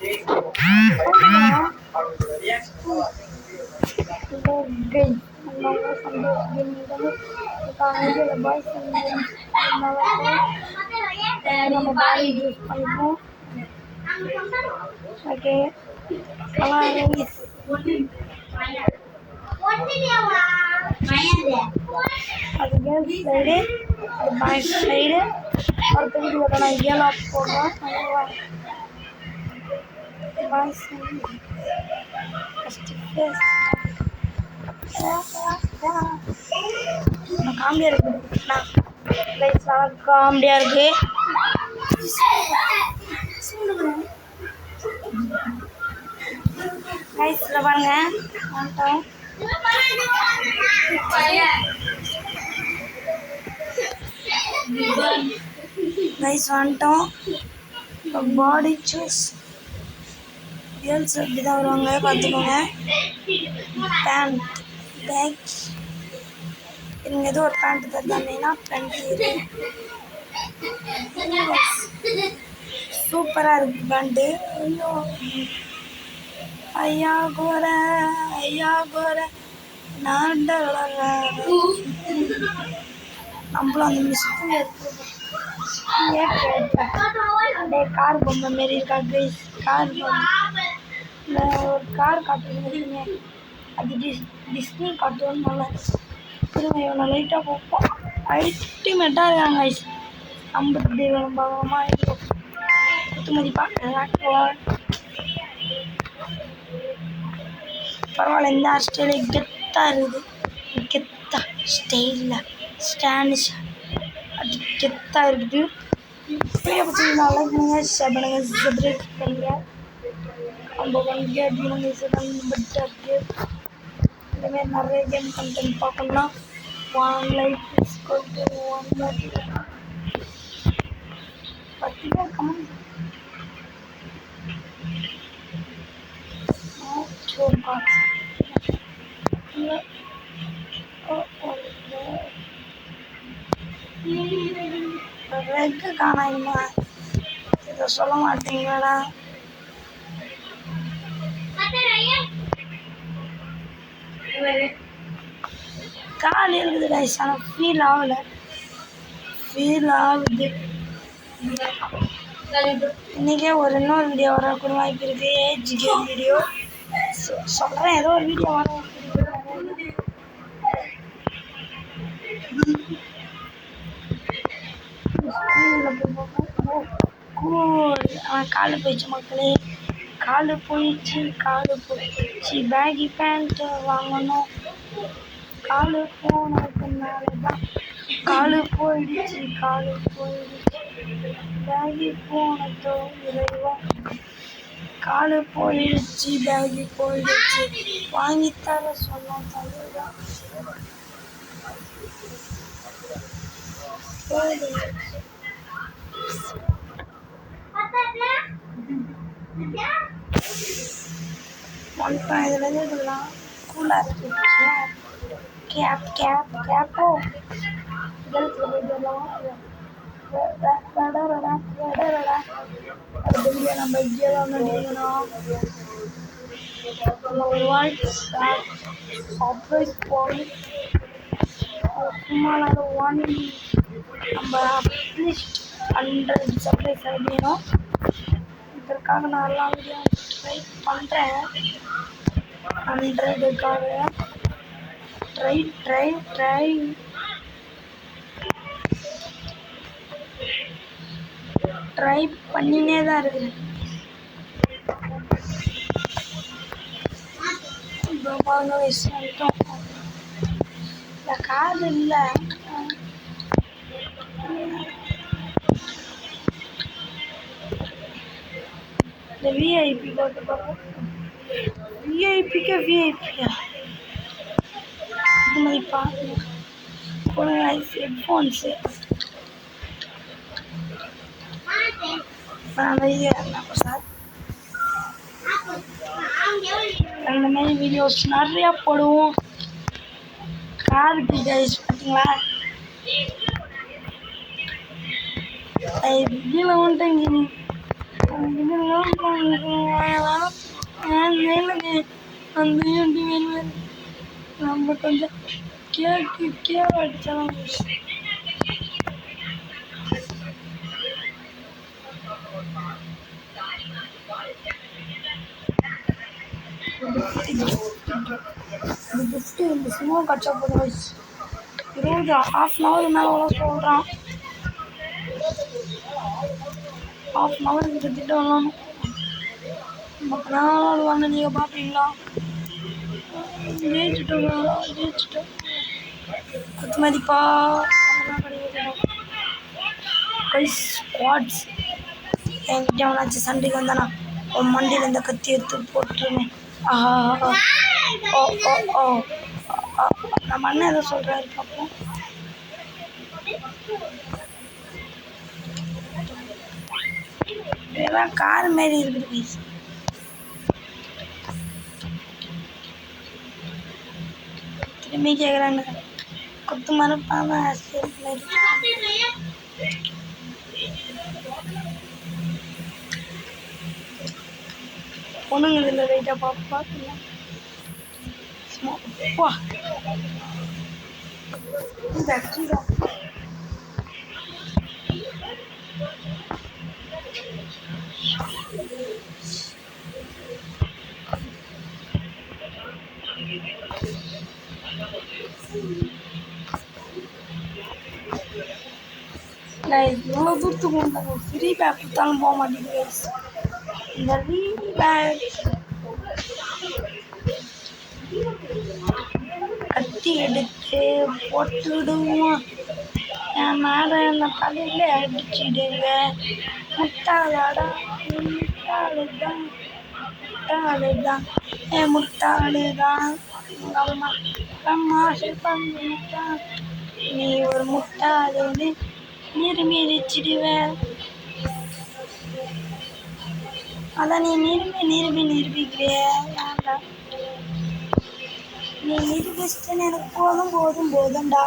Okay. அது girls side, அது boys side. அடுத்த வீடியோவில் நான் ஏலா போடுறேன். பாய்ஸ் சைடு ஃபஸ்ட்டு ஃபேஸ் காமெடியாக இருக்குது. லைட்ஸ் நல்லா காமெடியாக இருக்குது. கைஸில் பாருங்க வந்துட்டோம். கைஸ் வந்துட்டோம். பாடி சூஸ் கேர்ள்ஸ் அப்படி தான் வருவாங்க, பார்த்துக்கோங்க. பேண்ட் பேக் இவங்க ஏதோ ஒரு பேண்ட் தருதாங்கன்னா பேண்ட் சூப்பராக இருக்குது பேண்ட்டு. ஐயோ ஐயா கோர நம்மளும் அந்த மிஸ்ஸில் அப்படியே கார் பொம்மை மாரி இருக்கா கைஸ். கார் பொம்மை ஒரு கார் காட்டுறீங்க, அது டிஸ்னி காட்டுவோம். நல்லா திரும்ப இவனை லைட்டாக பார்ப்போம். அல்டிமேட்டாக இருக்காங்க கைஸ். ஐம்பது தெய்வம் பாகமாக இருக்கும் குத்துமதிப்பா. பரவாயில்ல, இந்த ஹேர் ஸ்டைலு கெத்தாக இருக்குது. கெத்தா ஸ்டைலில் ஸ்டாண்டிஷ் அது கெத்தாக இருக்குது. வீடியோ பிடிச்சிருந்தா லைக் பண்ணுங்கள், ஷேர் பண்ணுங்கள், சப்ஸ்கிரைப் பண்ணுங்கள். நம்ம வந்து அப்படிங்க பட் இருக்குது. இந்தமாரி நிறைய கேம் கண்டென்ட் பார்க்கணுன்னா 1 லைக் கொடுத்து 1 மோட்டிவ் 10 பேர் கமெண்ட் ரெக்கு காணாமா, இதை சொல்ல மாட்டீங்களா? கால் இருக்குது கைஸ், ஆனால் ஃபீல் ஆகலை. ஃபீல் ஆகுது. இன்றைக்கே ஒரு இன்னொரு வீடியோ வரக்கூடிய வாய்ப்பு இருக்குது. ஏஜ் கேம் வீடியோ சொல்கிறேன். ஏதோ ஒரு வீடியோ வர காலு போயிடுச்சு மக்களே, காலு போயிடுச்சு. பேகி பேண்ட் வாங்கணும். காலு போனதுனால தான் காலு போயிடுச்சு. பேகி போனதோ விரைவா. காலு போயிடுச்சு, பேகி போயிடுச்சு. வாங்கித்தர சொன்ன தலைதான் வந்துட்டோம். இதுலேருந்து இதெல்லாம் கூலாக இருக்குது. கேப்போ இதெல்லாம் அது வீடியோ நம்ம இங்கே தான் நடிக்கணும். ஒரு வாய்ஸ் சர்ப்ரைஸ் போகணும். சும்மா நாங்கள் நம்ம அட்லீஸ்ட் 100 சர்ப்ரைஸ் அடிக்கணும். இதற்காக நான் எல்லாம் வீடியோ ட்ரை பண்ணுறேன். 100க்காக ட்ரை பண்ணினே தான் இருக்குது. இப்போ பாருங்க விஷயம் இந்த கார் இல்லை. இந்த விஐபி போட்டு பாருங்க. விஐபிக்கா இது மாதிரி பாருங்க. ஹெட்ஃபோன்ஸு சார் அந்த மாதிரி வீடியோஸ் நிறையா போடுவோம். காருக்கு கைஸ் பார்த்தீங்களா, கீழே வந்துட்டேங்க. நம்ம கொஞ்சம் கேக்கு அடிச்சாலும் கிஃப்ட்டு இந்த சினிமா கட்சா போதும் 20 1/2 மேலே அவ்வளோ சொல்கிறான். 1/2 கிட்ட வரலாம். நமக்கு நாள் வாங்க நீங்கள் பார்ப்பீங்களா? ஜெயிச்சிட்டோம் குத்து மதிப்பா ஸ்குவாட்ஸ். என்கிட்ட அவனாச்சும் சண்டைக்கு வந்தானா ஒரு மண்டியில் இந்த கத்தி எடுத்து போட்டுருவேன். ஓ நம்ம அண்ணன் எதோ சொல்கிறாரு பார்ப்போம். இதெல்லாம் கார் மாரி இருக்குது பீஸ். திரும்பி கேட்குறாங்க குத்து மறுப்பாம செருப்பு மாரி. பொண்ணுங்க இதில் ரைட்டாக பார்த்துங்க. வா இவ்வளோ தூரத்துக்கு வந்தாங்க. ஃப்ரீ பேக் கொடுத்தாலும் போக மாட்டேங்குது. இந்த ஃப்ரீ பேக் கத்தி எடுத்து போட்டுடுவோம். என் மேலே என்ன தலையில் அடிச்சிடுவேன். முட்டாளாடா முட்டாளுதான் முட்டாளுதான் அம்மா பண்ணிட்டான். நீ ஒரு முட்டாளுன்னு நிரூபிச்சிடுவேன். அதான் நீ நிரூபிக்கிறிய. நீ நிரூபிச்சுன்னு எனக்கு போதும்டா.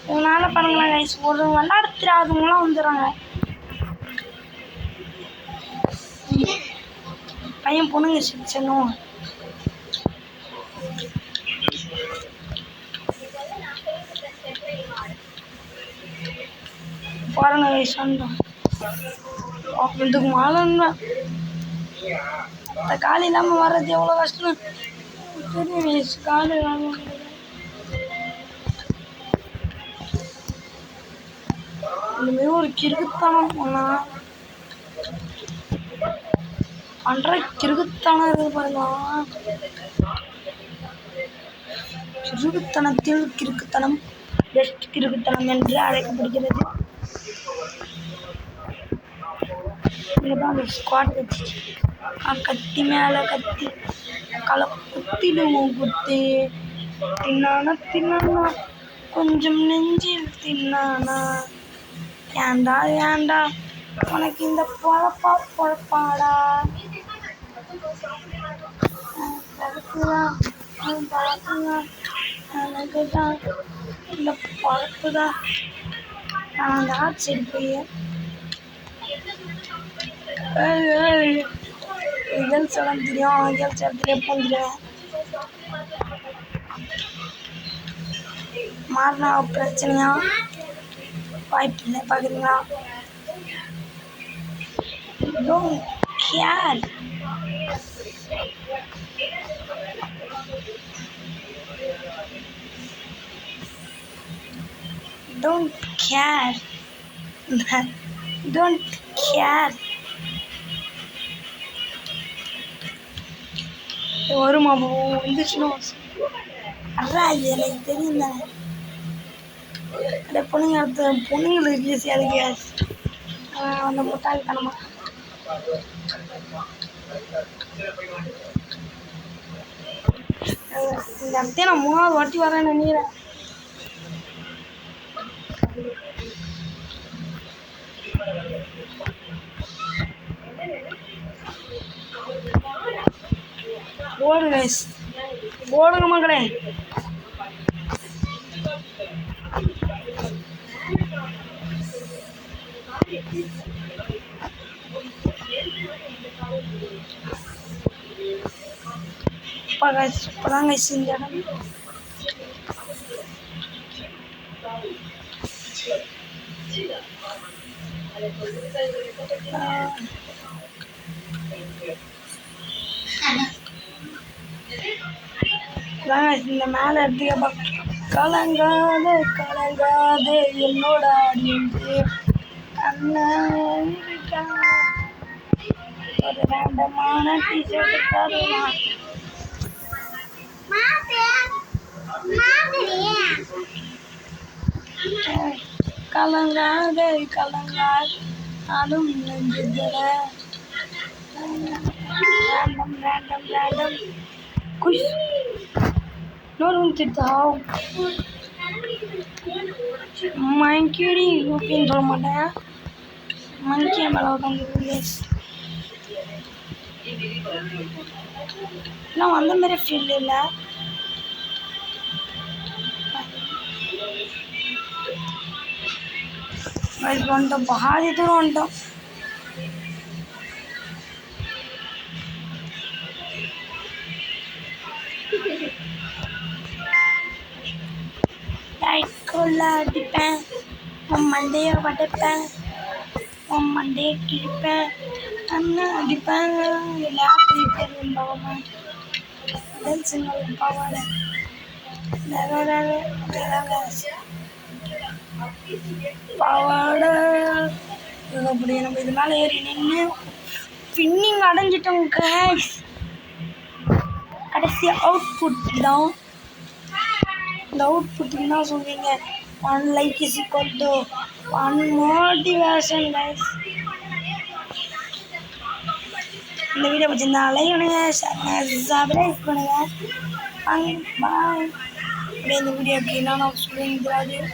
இதனால பாருங்களேன் கைஸ், ஒரு விளையாடுறாதவங்களாம் வந்துடுறாங்க. பையன் பொண்ணுங்க செக்ஷனும் பாருங்க கைஸ். இதுக்கு மாலன்னா காலி இல்லாமல் வர்றது எவ்வளோ கஷ்டம் தெரியும் கைஸ். காலி இல்லாமல் இந்தமாரி ஒரு கிறுக்குத்தனம் பண்ணுற கிறுக்குத்தனம் இருக்குது பாருங்க. கிறுக்குத்தனத்தில் கிறுக்குத்தனம் பெஸ்ட் கிறுக்குத்தனம் என்று அழைக்கப்படுகிறது. இங்கே தான் அந்த ஸ்குவாட் வச்சு கத்தி மேலே கத்தி குத்திடுவோம். குத்தி தின்னானா கொஞ்சம் நெஞ்சில் தின்னானா. ஏண்டா உனக்கு இந்த பொழப்பாடா. எனக்கு தான் இந்த பொழப்பு தான். நான் அந்த ஆட் சைடு போய் கேர்ள்ஸ் எல்லாம் தெரியும். கேர்ள்ஸ் இடத்துல போந்துடுவேன். மாறினா பிரச்சனையா வாய்ப்பு இல்லை. பார்க்குறீங்களா? Don't care. Don't care. Don't care. வருமா வந்துச்சுன்னா அட்ரா எனக்கு தெரியும் தானே. அப்படியே பொண்ணுங்களுக்கு ஈஸியாக இருக்கு அந்த முட்டாள்தனமா. இந்த இடத்தையும் நான் 3வது வாட்டி வரேன்னு நினைக்கிறேன். ஓடுங்க guys. ஓடுங்க மக்களே. இப்போதான் guys இந்த இடம். இந்த மேலே எடுத்துக்க கலங்காத கலங்காத என்னோட ஒரு வேண்டமான டிஷர்ட் தருவான். கலங்காத கலங்காத நானும் நெஞ்சுதல random குஷ் இன்னொரு திட்டாவ் மங்கிடி அப்படின்னு சொல்ல மாட்டேன். மங்கிய மேலே உட்காந்து நான் அந்த மாதிரி ஃபீல் இல்லை. வந்துட்டோம் பாதி தூரம் வந்துட்டோம். லைட்குள்ள அடிப்பேன், உன் மண்டையை வடைப்பேன், உன் மண்டையை கிழிப்பேன், அண்ணன் அடிப்பேன். எல்லாத்தையும் பாவமா பாவாடை பாவாடை அப்படி நம்ம இது மேலே ஏறி நின்று ஃபின்னிங் அடைஞ்சிட்டோம் கைஸ். கடைசி அவுட்புட் தான். இந்த அவுட்புட்டுக்கு தான் சொல்வீங்க 1 like is equal to 1 motivation guys. இந்த வீடியோ பிடிச்சிருந்தா லைக் பண்ணுங்க, சப்ஸ்கிரைப் பண்ணுங்க. பாய். அப்படியே இந்த வீடியோக்கு என்ன சொல்லுங்க.